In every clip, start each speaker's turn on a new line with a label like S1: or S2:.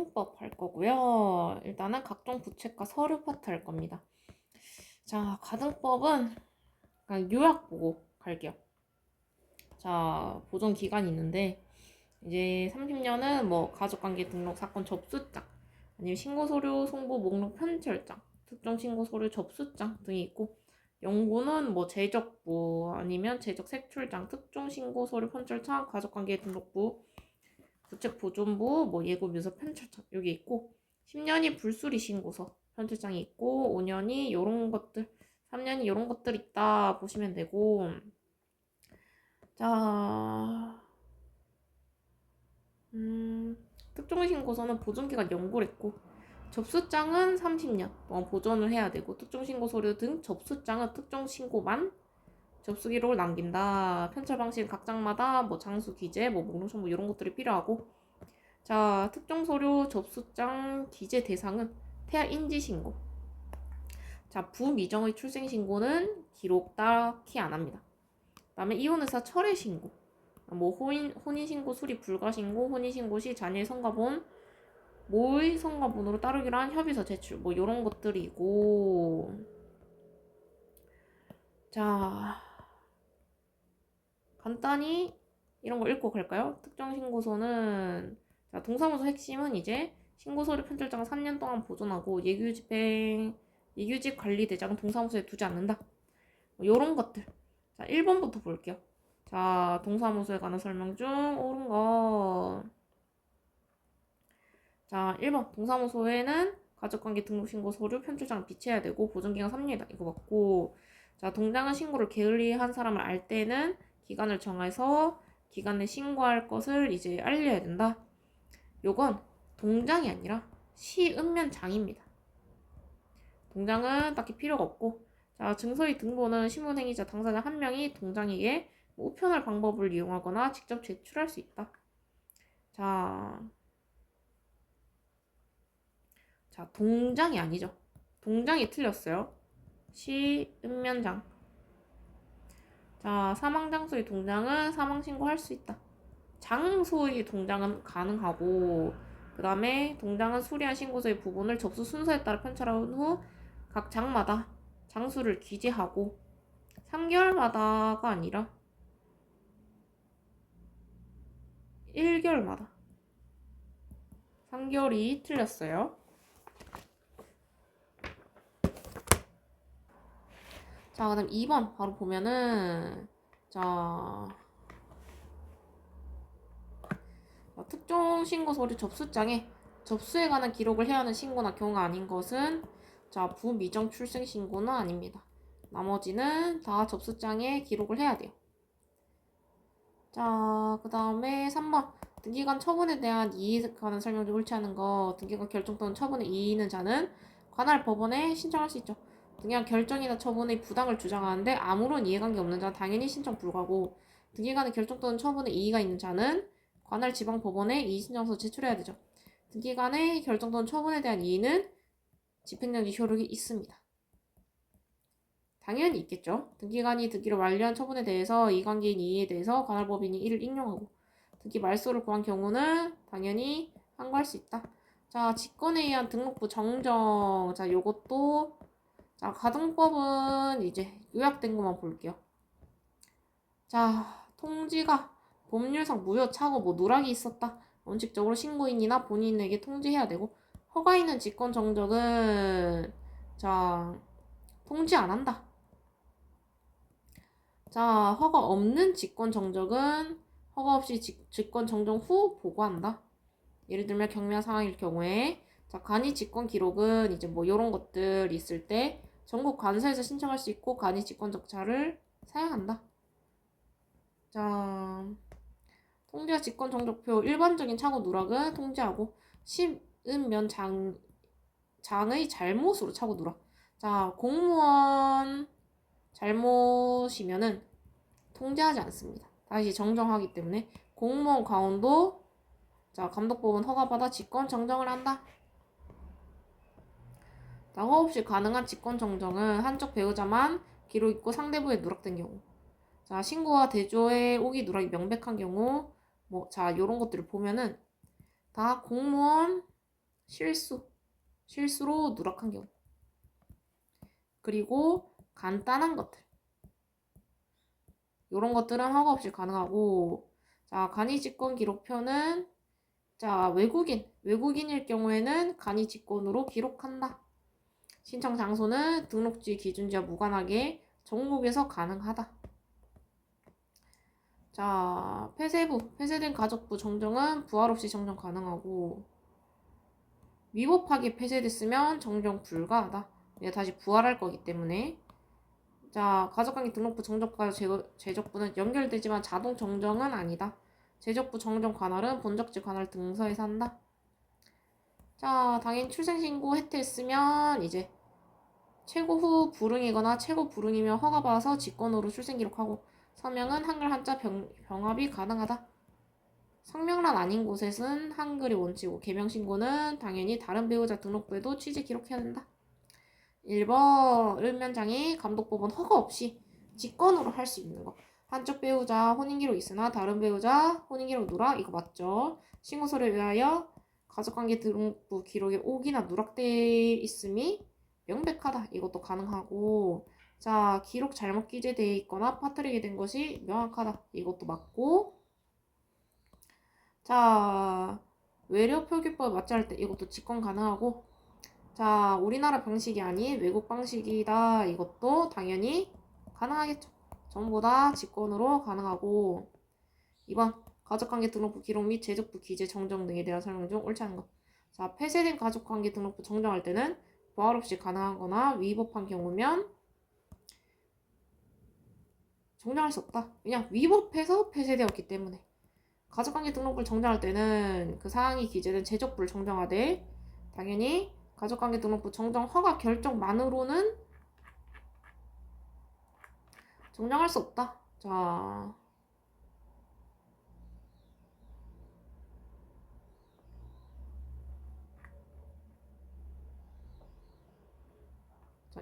S1: 법 할 거고요. 일단은 각종 부채과 서류 파트 할 겁니다. 자, 가등법은 그냥 요약 보고 갈게요. 자, 보존 기간이 있는데 이제 30년은 뭐 가족관계 등록 사건 접수장 아니면 신고서류 송부 목록 편철장 특정 신고서류 접수장 등이 있고 연구는 뭐 제적부 아니면 제적 색출장 특정 신고서류 편철장 가족관계 등록부 부책보존부, 뭐 예고묘서 편철장 여기 있고 10년이 불수리 신고서 편철장이 있고 5년이 요런 것들 3년이 요런 것들 있다 보시면 되고 자 특정 신고서는 보존기간 연구를 했고 접수장은 30년 동안 보존을 해야 되고 특정 신고 서류 등 접수장은 특정 신고만 접수 기록을 남긴다. 편철 방식 각 장마다 뭐 장수 기재, 뭐 목록 첨부 이런 것들이 필요하고 자, 특정 서류 접수장 기재 대상은 태아 인지 신고. 자, 부미정의 출생 신고는 기록 딱히 안 합니다. 그다음에 이혼의사 철회 신고. 뭐 혼인 신고 수리 불가 신고, 혼인 신고 시 자녀의 성과본 모의 성과본으로 따르기로 한 협의서 제출 뭐 이런 것들이고 자, 간단히 이런 거 읽고 갈까요? 특정 신고서는 자, 동사무소 핵심은 이제 신고서류 편철장을 3년 동안 보존하고 예규직 관리 대장은 동사무소에 두지 않는다. 뭐 요런 것들. 자, 1번부터 볼게요. 자, 동사무소에 관한 설명 중 옳은 거. 자, 1번. 동사무소에는 가족관계 등록신고 서류 편출장을 비치해야 되고 보존기간 3년이다. 이거 맞고 자, 동장은 신고를 게을리한 사람을 알 때는 기간을 정해서 기간 내 신고할 것을 이제 알려야 된다. 요건 동장이 아니라 시읍면장입니다. 동장은 딱히 필요가 없고 자, 증서의 등본은 신문행위자 당사자 한 명이 동장에게 우편할 방법을 이용하거나 직접 제출할 수 있다. 자, 동장이 아니죠. 동장이 틀렸어요. 시읍면장. 자, 사망장소의 동장은 사망신고할 수 있다. 장소의 동장은 가능하고 그 다음에 동장은 수리한 신고서의 부분을 접수 순서에 따라 편찬한 후 각 장마다 장수를 기재하고 3개월마다가 아니라 1개월마다 3개월이 틀렸어요. 자, 그 다음 2번 바로 보면은 자, 특정 신고 서류 접수장에 접수에 관한 기록을 해야 하는 신고나 경우가 아닌 것은 자, 부미정 출생 신고는 아닙니다. 나머지는 다 접수장에 기록을 해야 돼요. 자, 그 다음에 3번 등기관 처분에 대한 이의에 관한 설명 중 옳지 않은 거 등기관 결정 또는 처분에 이의 있는 자는 관할 법원에 신청할 수 있죠. 등기관 결정이나 처분의 부당을 주장하는데 아무런 이해관계 없는 자는 당연히 신청 불가고 등기관의 결정 또는 처분에 이의가 있는 자는 관할 지방법원에 이의 신청서 제출해야 되죠. 등기관의 결정 또는 처분에 대한 이의는 집행정지 효력이 있습니다. 당연히 있겠죠. 등기관이 등기를 완료한 처분에 대해서 이관계인 이의에 대해서 관할법인이 이를 인용하고 등기 말소를 구한 경우는 당연히 항고할 수 있다. 자, 직권에 의한 등록부 정정. 자, 요것도 자, 가등법은 이제 요약된 것만 볼게요. 자, 통지가 법률상 무효 차고 뭐 누락이 있었다. 원칙적으로 신고인이나 본인에게 통지해야 되고 허가 있는 직권 정적은 자, 통지 안 한다. 자, 허가 없는 직권 정적은 허가 없이 직권 정정 후 보고한다. 예를 들면 경미한 상황일 경우에 자, 간이 직권 기록은 이제 뭐 이런 것들 있을 때 전국 관서에서 신청할 수 있고 간이 직권 절차를 사용한다. 자, 통지와 직권 정적표 일반적인 착오 누락은 통지하고 심은면 장의 잘못으로 착오 누락. 자, 공무원 잘못이면은 통지하지 않습니다. 다시 정정하기 때문에 공무원 과원도 자, 감독법은 허가받아 직권 정정을 한다. 자, 허 없이 가능한 직권 정정은 한쪽 배우자만 기록 있고 상대부에 누락된 경우. 자, 신고와 대조의 오기 누락이 명백한 경우 뭐 자, 요런 것들을 보면은 다 공무원 실수로 누락한 경우. 그리고 간단한 것들. 이런 것들은 허가 없이 가능하고, 자, 간이 직권 기록표는, 자, 외국인일 경우에는 간이 직권으로 기록한다. 신청 장소는 등록지 기준지와 무관하게 전국에서 가능하다. 자, 폐쇄된 가족부 정정은 부활 없이 정정 가능하고, 위법하게 폐쇄됐으면 정정 불가하다. 얘 다시 부활할 거기 때문에. 자, 가족관계 등록부 정적과 제적부는 연결되지만 자동 정정은 아니다. 제적부 정정 관할은 본적지 관할 등서에서 한다. 자, 당연히 출생신고 해태했으면 이제 최고 후 불응이거나 최고 불응이며 허가받아서 직권으로 출생기록하고, 서명은 한글 한자 병합이 가능하다. 성명란 아닌 곳에서는 한글이 원칙이고, 개명신고는 당연히 다른 배우자 등록부에도 취재 기록해야 된다. 1번 읍면장이 감독법은 허가 없이 직권으로 할 수 있는 거. 한쪽 배우자 혼인기록 있으나 다른 배우자 혼인기록 누락, 이거 맞죠? 신고서를 위하여 가족관계 등록부 기록에 오기나 누락돼 있음이 명백하다. 이것도 가능하고, 자, 기록 잘못 기재되어 있거나 빠뜨리게 된 것이 명확하다. 이것도 맞고, 자, 외려 표기법에 맞지 할 때 이것도 직권 가능하고, 자, 우리나라 방식이 아닌 외국 방식이다. 이것도 당연히 가능하겠죠. 전부 다 직권으로 가능하고. 2번 가족관계 등록부 기록 및 제적부 기재 정정 등에 대한 설명 중 옳지 않은 것. 자, 폐쇄된 가족관계 등록부 정정할 때는 부활 없이 가능한 거나 위법한 경우면 정정할 수 없다. 그냥 위법해서 폐쇄되었기 때문에. 가족관계 등록부를 정정할 때는 그 사항이 기재된 제적부를 정정하되, 당연히 가족관계 등록부 정정 허가 결정만으로는 정정할 수 없다. 자,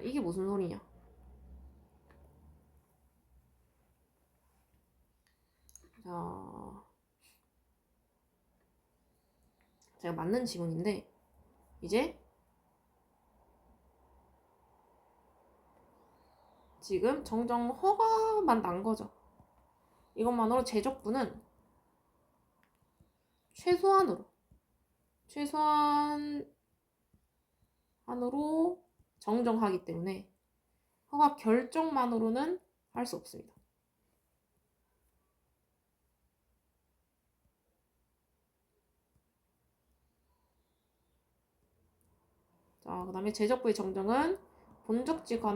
S1: 이게 무슨 소리냐? 자, 제가 맞는 지문인데, 이제 지금 정정 허가만 난 거죠. 이것만으로 제적부는 최소한으로 정정하기 때문에 허가 결정만으로는 할 수 없습니다. 자, 그 다음에 제적부의 정정은 본적지에서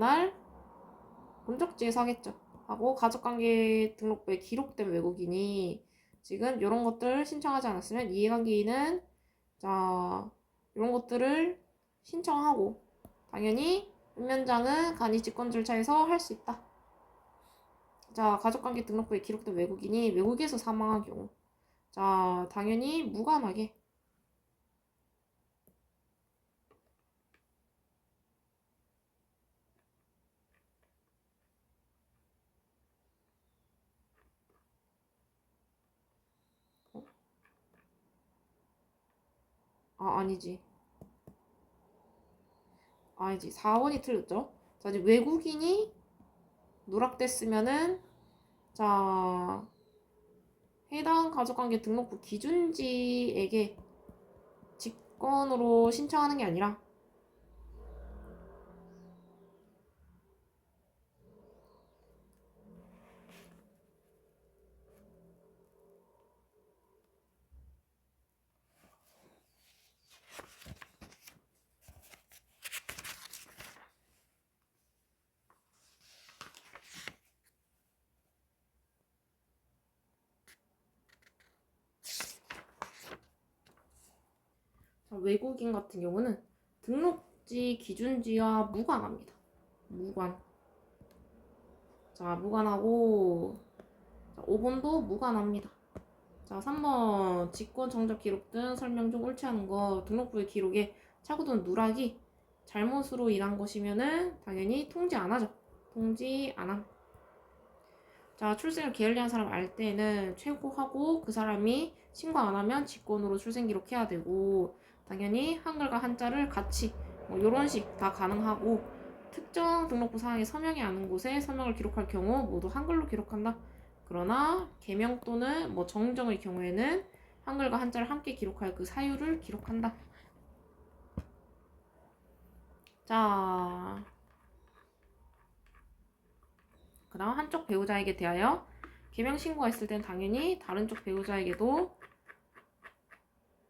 S1: 하겠죠. 하고, 가족관계 등록부에 기록된 외국인이 지금 이런 것들 신청하지 않았으면 이해관계인은, 자, 이런 것들을 신청하고, 당연히 읍면장은 간이 직권 절차에서 할 수 있다. 자, 가족관계 등록부에 기록된 외국인이 외국에서 사망한 경우, 자, 당연히 무관하게. 아니지. 4번이 틀렸죠. 자, 이제 외국인이 누락됐으면은, 자, 해당 가족관계 등록부 기준지에게 직권으로 신청하는 게 아니라, 자, 외국인 같은 경우는 등록지 기준지와 무관합니다. 무관. 자, 무관하고, 자, 5번도 무관합니다. 자, 3번 직권 정적 기록 등 설명 중 옳지 않은 거. 등록부의 기록에 착오된 누락이 잘못으로 인한 것이면은 당연히 통지 안 하죠. 통지 안 함. 자, 출생을 게을리한 사람 알 때는 최고하고, 그 사람이 신고 안 하면 직권으로 출생 기록해야 되고, 당연히 한글과 한자를 같이 뭐 이런 식 다 가능하고 특정 등록부 사항에 서명이 아는 곳에 서명을 기록할 경우 모두 한글로 기록한다. 그러나 개명 또는 뭐 정정의 경우에는 한글과 한자를 함께 기록할 그 사유를 기록한다. 자, 그 다음 한쪽 배우자에게 대하여 개명 신고가 있을 땐 당연히 다른 쪽 배우자에게도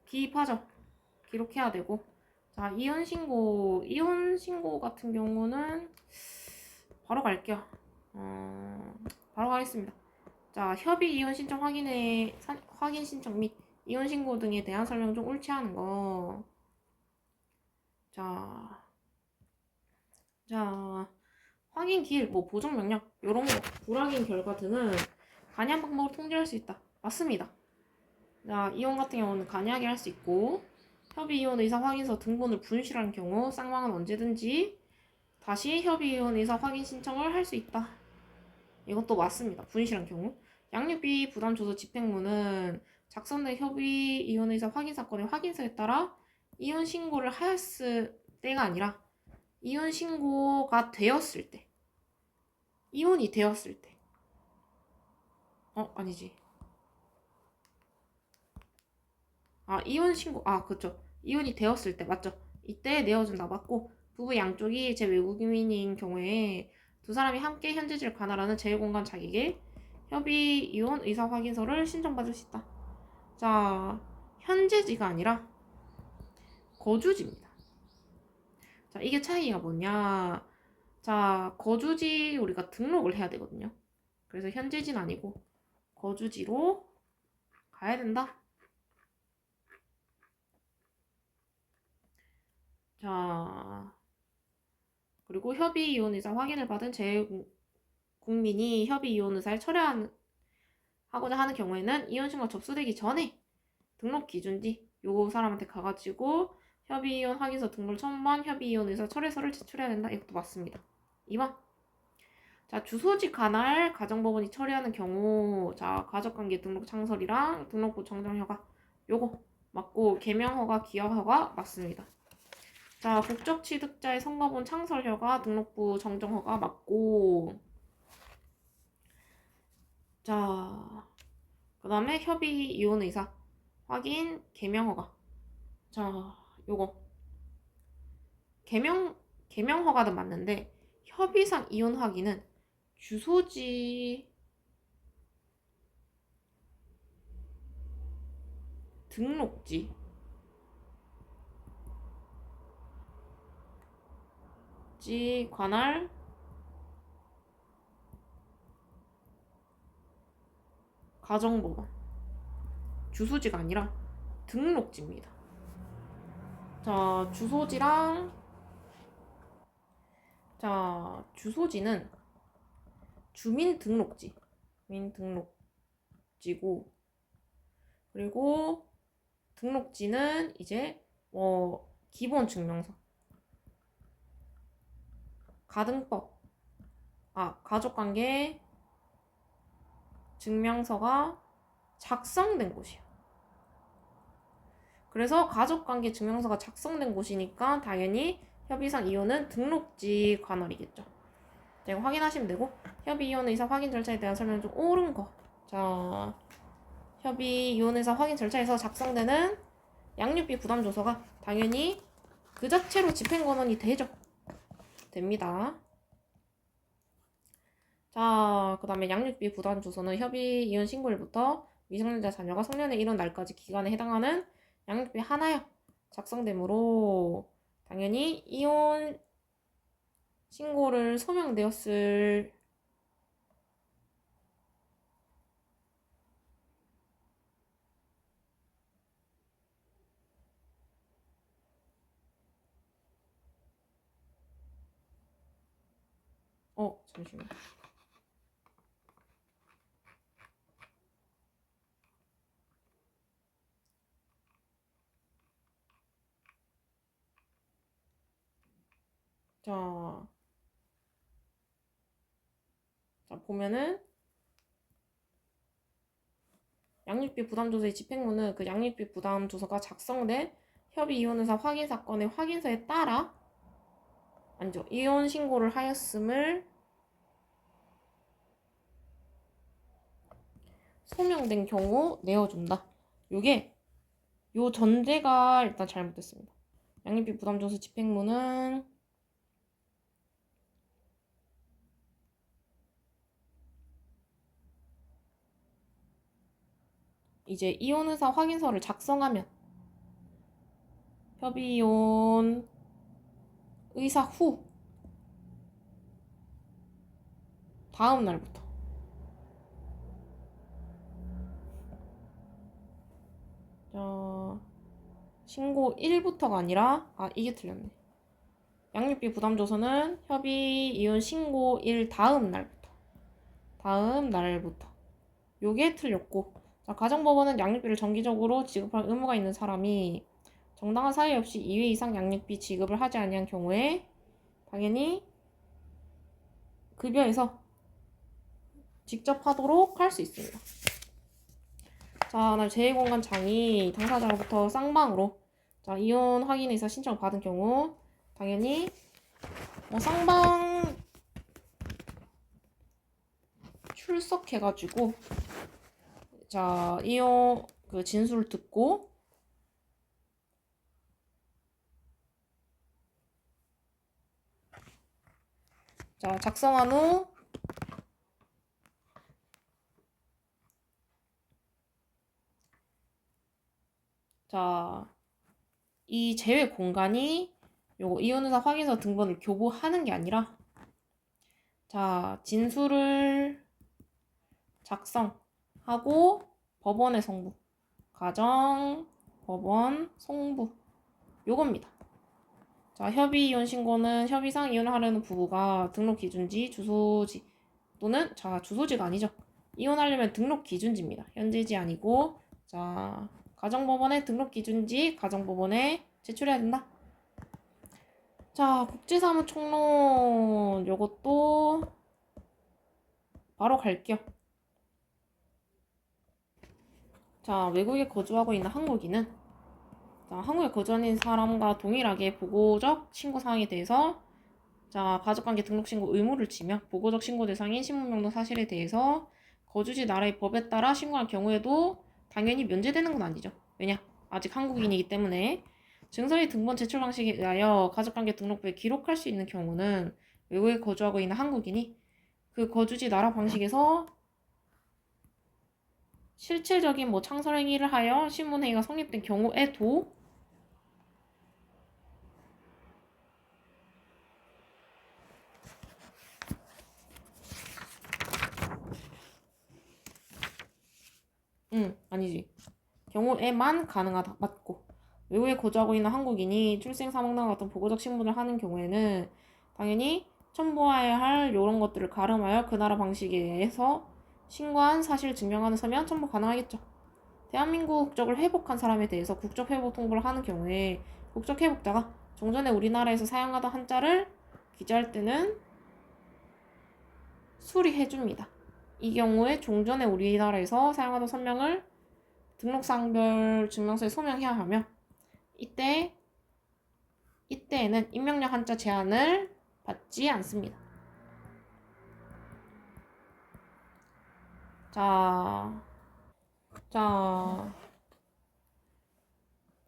S1: 기입하죠. 기록해야 되고. 자, 이혼 신고 같은 경우는 바로 갈게요. 바로 가겠습니다. 자, 협의 이혼 신청 확인 신청 및 이혼 신고 등에 대한 설명 중 옳지 않은 거. 자, 확인 기일, 뭐 보정 명령 이런 거 불확인 결과 등은 간이한 방법으로 통지할 수 있다. 맞습니다. 자, 이혼 같은 경우는 간이하게 할 수 있고 협의 이혼 의사 확인서 등본을 분실한 경우 쌍방은 언제든지 다시 협의 이혼 의사 확인 신청을 할 수 있다. 이것도 맞습니다. 분실한 경우. 양육비 부담 조서 집행문은 작성된 협의 이혼 의사 확인 사건의 확인서에 따라 이혼 신고를 하였을 때가 아니라 이혼 신고가 되었을 때, 이혼이 되었을 때. 아니지. 이혼 신고, 그쵸. 이혼이 되었을 때, 맞죠. 이때 내어준다, 맞고, 부부 양쪽이 제 외국인인 경우에 두 사람이 함께 현재지를 관할하는 제일공간 자격에 협의 이혼 의사 확인서를 신청받을 수 있다. 자, 현재지가 아니라 거주지입니다. 자, 이게 차이가 뭐냐. 자, 거주지 우리가 등록을 해야 되거든요. 그래서 현재지는 아니고 거주지로 가야 된다. 자, 그리고 협의 이혼 의사 확인을 받은 재국민이 협의 이혼 의사를 철회하고자 하는 경우에는 이혼 신고가 접수되기 전에 등록 기준지 요 사람한테 가가지고 협의 이혼 확인서 등본 첨부한 협의 이혼 의사 철회서를 제출해야 된다. 이것도 맞습니다. 2번. 자, 주소지 관할 가정법원이 처리하는 경우, 자, 가족관계 등록 창설이랑 등록부 정정허가 요거 맞고, 개명허가, 기여허가 맞습니다. 자, 국적취득자의 선거본 창설허가, 등록부 정정허가 맞고, 자, 그 다음에 협의 이혼 의사 확인 개명허가. 자, 요거 개명허가는 맞는데 협의상 이혼 확인은 주소지 등록지 관할 가정법원 주소지가 아니라 등록지입니다. 자, 주소지는 주민등록지고 그리고 등록지는 이제 기본 증명서 가등법 가족관계 증명서가 작성된 곳이에요. 그래서 가족관계 증명서가 작성된 곳이니까 당연히 협의상 이혼은 등록지 관할이겠죠. 자, 이거 확인하시면 되고 협의 이혼 의사 확인 절차에 대한 설명 중 옳은 거. 자, 협의 이혼 의사 확인 절차에서 작성되는 양육비 부담 조서가 당연히 그 자체로 집행권한이 됩니다. 자, 그 다음에 양육비 부담 조서는 협의 이혼 신고일부터 미성년자 자녀가 성년에 이른 날까지 기간에 해당하는 양육비 하나요. 작성되므로 당연히 이혼 신고를 소명되었을 잠시만. 자, 보면은 양육비 부담조서의 집행부는 그 양육비 부담조서가 작성된 협의 이혼 의사 확인 사건의 확인서에 따라 아니죠. 이혼 신고를 하였음을 소명된 경우 내어준다. 요게 요 전제가 일단 잘못됐습니다. 양립비 부담조서 집행문은 이제 이혼 의사 확인서를 작성하면 협의 이혼 의사 후 다음 날부터 신고 1부터가 아니라 이게 틀렸네. 양육비 부담조서는 협의 이혼 신고 1 다음 날부터 요게 틀렸고, 자, 가정법원은 양육비를 정기적으로 지급할 의무가 있는 사람이 정당한 사유 없이 2회 이상 양육비 지급을 하지 아니한 경우에 당연히 급여에서 직접 하도록 할 수 있습니다. 자, 제2공간장이 당사자로부터 쌍방으로 이혼 확인 의사 신청을 받은 경우 당연히 쌍방 출석해가지고 이혼 그 진술을 듣고 작성한 후 이 제외 공간이 요거 이혼의사 확인서 등본을 교부하는 게 아니라 진술을 작성하고 법원에 송부, 가정 법원 송부 요겁니다. 협의 이혼 신고는 협의상 이혼을 하려는 부부가 등록 기준지, 주소지 또는 주소지가 아니죠. 이혼하려면 등록 기준지입니다. 현재지 아니고 가정법원에 등록 기준지, 가정법원에 제출해야 된다. 국제사무총론 요것도 바로 갈게요. 외국에 거주하고 있는 한국인은 한국에 거주하는 사람과 동일하게 보고적 신고 사항에 대해서 가족관계 등록 신고 의무를 지며 보고적 신고 대상인 신분명령 사실에 대해서 거주지 나라의 법에 따라 신고할 경우에도 당연히 면제되는 건 아니죠. 왜냐? 아직 한국인이기 때문에. 증서의 등본 제출 방식에 의하여 가족관계 등록부에 기록할 수 있는 경우는 외국에 거주하고 있는 한국인이 그 거주지 나라 방식에서 실질적인 창설행위를 하여 신문행위가 성립된 경우에도 아니지. 경우에만 가능하다. 맞고. 외국에 거주하고 있는 한국인이 출생, 사망 등 같은 보고적 신문을 하는 경우에는 당연히 첨부해야 할 이런 것들을 가름하여 그 나라 방식에 의해서 신고한 사실을 증명하는 서면 첨부 가능하겠죠. 대한민국 국적을 회복한 사람에 대해서 국적 회복 통보를 하는 경우에 국적 회복자가 종전에 우리나라에서 사용하던 한자를 기재할 때는 수리해줍니다. 이 경우에 종전에 우리나라에서 사용하던 선명을 등록상별 증명서에 소명해야 하며 이때에는 임명령 한자 제한을 받지 않습니다.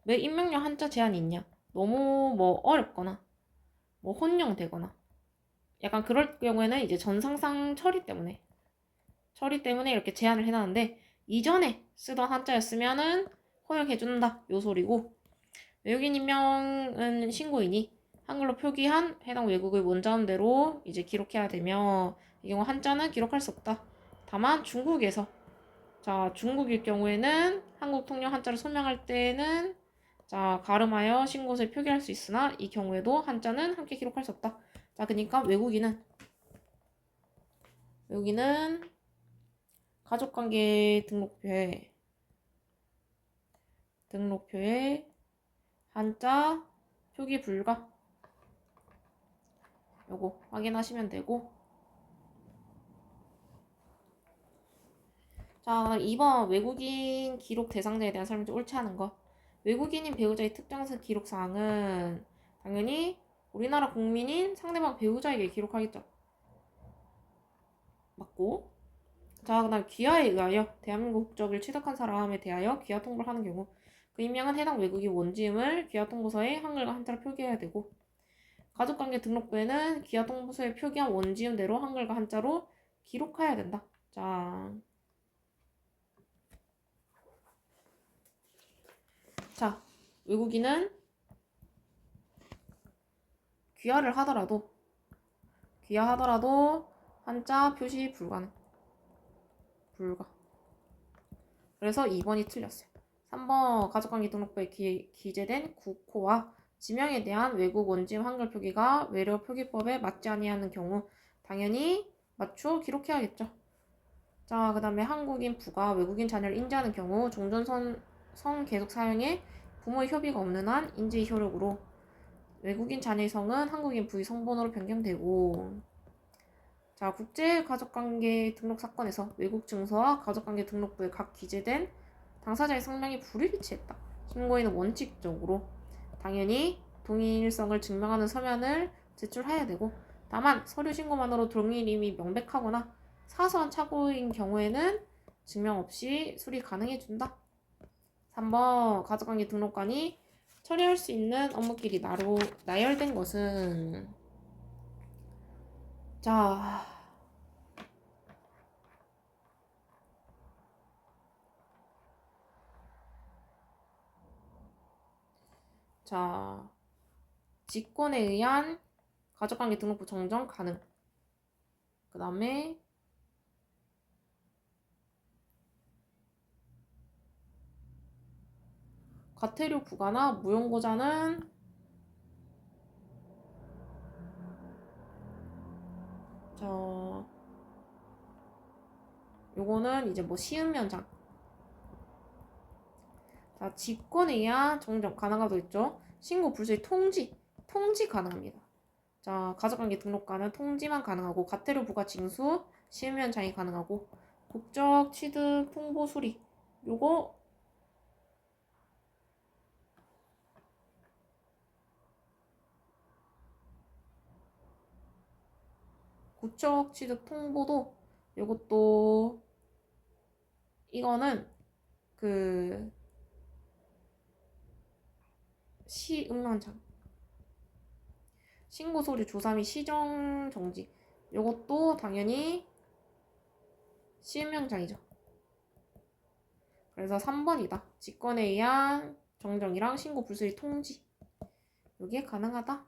S1: 왜 임명령 한자 제한이 있냐? 너무 어렵거나 혼용되거나 약간 그럴 경우에는 이제 전상상 처리 때문에 이렇게 제한을 해놨는데 이전에 쓰던 한자였으면은 허용해준다 요 소리고, 외국인 임명은 신고인이 한글로 표기한 해당 외국의 원자음대로 이제 기록해야 되며 이 경우 한자는 기록할 수 없다. 다만 중국에서 중국일 경우에는 한국 통영 한자를 소명할 때는 가름하여 신고서에 표기할 수 있으나 이 경우에도 한자는 함께 기록할 수 없다. 그러니까 외국인은 가족관계 등록표에 한자 표기 불가 요거 확인하시면 되고, 2번 외국인 기록 대상자에 대한 설명 좀 옳지 않은 거. 외국인인 배우자의 특정사 기록사항은 당연히 우리나라 국민인 상대방 배우자에게 기록하겠죠. 맞고. 자, 그다음 귀하에 의하여 대한민국 국적을 취득한 사람에 대하여 귀하 통보를 하는 경우 그 임명한 해당 외국인 원지음을 귀하 통보서에 한글과 한자로 표기해야 되고 가족관계 등록부에는 귀하 통보서에 표기한 원지음대로 한글과 한자로 기록해야 된다. 자, 외국인은 귀하하더라도 한자 표시 불가. 그래서 2번이 틀렸어요. 3번 가족관계 등록부에 기재된 국호와 지명에 대한 외국 원지음 한글 표기가 외래 표기법에 맞지 아니하는 경우 당연히 맞추어 기록해야겠죠. 자, 그 다음에 한국인 부가 외국인 자녀를 인지하는 경우 종전성 계속 사용에 부모의 협의가 없는 한 인지 효력으로 외국인 자녀의 성은 한국인 부의 성번호로 변경되고 자, 국제가족관계 등록 사건에서 외국 증서와 가족관계 등록부에 각 기재된 당사자의 성명이 불일치했다. 신고인은 원칙적으로 당연히 동일성을 증명하는 서면을 제출해야 되고 다만 서류 신고만으로 동일임이 명백하거나 사소한 착오인 경우에는 증명 없이 수리 가능해준다. 3번 가족관계 등록관이 처리할 수 있는 업무끼리 나열된 것은 자 직권에 의한 가족관계 등록부 정정 가능. 그 다음에 과태료 부과나 무용고자는 요거는 이제 뭐 시음면장. 자, 직권에 의한 정정 가능하도 있죠. 신고 불수의 통지 가능합니다. 자, 가족관계 등록과는 통지만 가능하고 과태료 부과 징수 시음면장이 가능하고 국적 취득 통보 수리 요거 국적 취득 통보도 요것도 이거는 그 시음면장 신고 서류 조사 및 시정 정지 요것도 당연히 시음면장이죠. 그래서 3번이다. 직권에 의한 정정이랑 신고 불수의 통지 요게 가능하다.